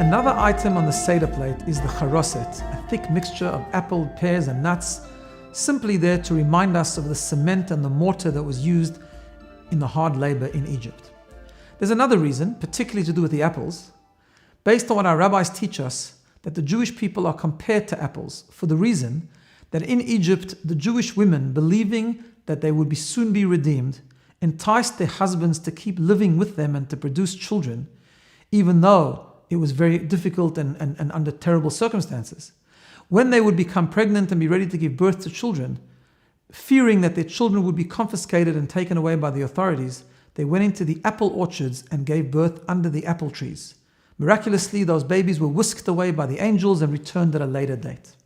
Another item on the Seder plate is the Charoset, a thick mixture of apple, pears and nuts, simply there to remind us of the cement and the mortar that was used in the hard labor in Egypt. There's another reason, particularly to do with the apples, based on what our rabbis teach us, that the Jewish people are compared to apples, for the reason that in Egypt, the Jewish women, believing that they would soon be redeemed, enticed their husbands to keep living with them and to produce children, even though it was very difficult and under terrible circumstances. When they would become pregnant and be ready to give birth to children, fearing that their children would be confiscated and taken away by the authorities, they went into the apple orchards and gave birth under the apple trees. Miraculously, those babies were whisked away by the angels and returned at a later date.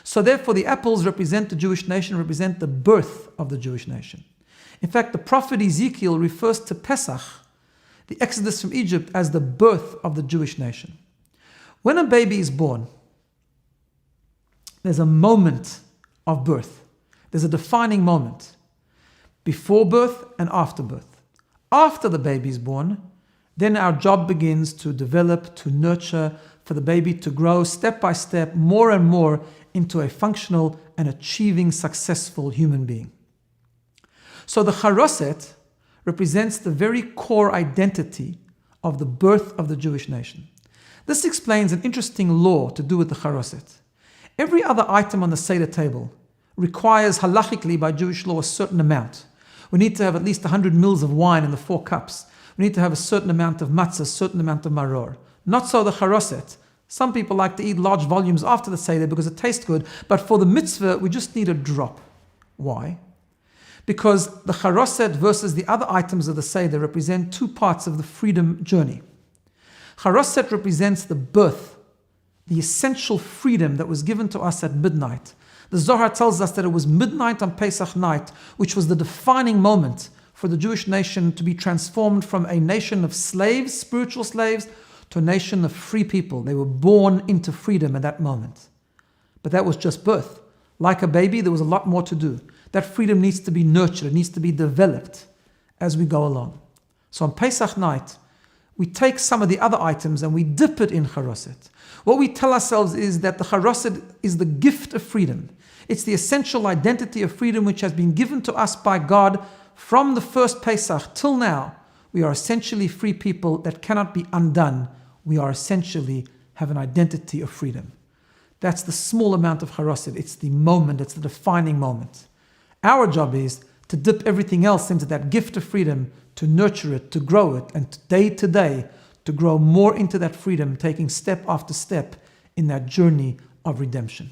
So therefore, the apples represent the Jewish nation, represent the birth of the Jewish nation. In fact, the prophet Ezekiel refers to Pesach, the exodus from Egypt, as the birth of the Jewish nation. When a baby is born, there's a moment of birth. There's a defining moment before birth and after birth. After the baby is born, then our job begins to develop, to nurture, for the baby to grow step by step, more and more into a functional and achieving successful human being. So the Charoset represents the very core identity of the birth of the Jewish nation. This explains an interesting law to do with the Charoset. Every other item on the Seder table requires halachically by Jewish law a certain amount. We need to have at least 100 mils of wine in the 4 cups. We need to have a certain amount of matzah, a certain amount of maror. Not so the Charoset. Some people like to eat large volumes after the Seder because it tastes good, but for the mitzvah, we just need a drop. Why? Because the Charoset versus the other items of the Seder represent 2 parts of the freedom journey. Charoset represents the birth, the essential freedom that was given to us at midnight. The Zohar tells us that it was midnight on Pesach night, which was the defining moment for the Jewish nation to be transformed from a nation of slaves, spiritual slaves, to a nation of free people. They were born into freedom at that moment. But that was just birth. Like a baby, there was a lot more to do. That freedom needs to be nurtured, it needs to be developed as we go along. So on Pesach night, we take some of the other items and we dip it in Charoset. What we tell ourselves is that the Charoset is the gift of freedom. It's the essential identity of freedom which has been given to us by God from the first Pesach till now. We are essentially free people that cannot be undone. We are essentially have an identity of freedom. That's the small amount of Charoset. It's the moment, it's the defining moment. Our job is to dip everything else into that gift of freedom, to nurture it, to grow it, and day to day, to grow more into that freedom, taking step after step in that journey of redemption.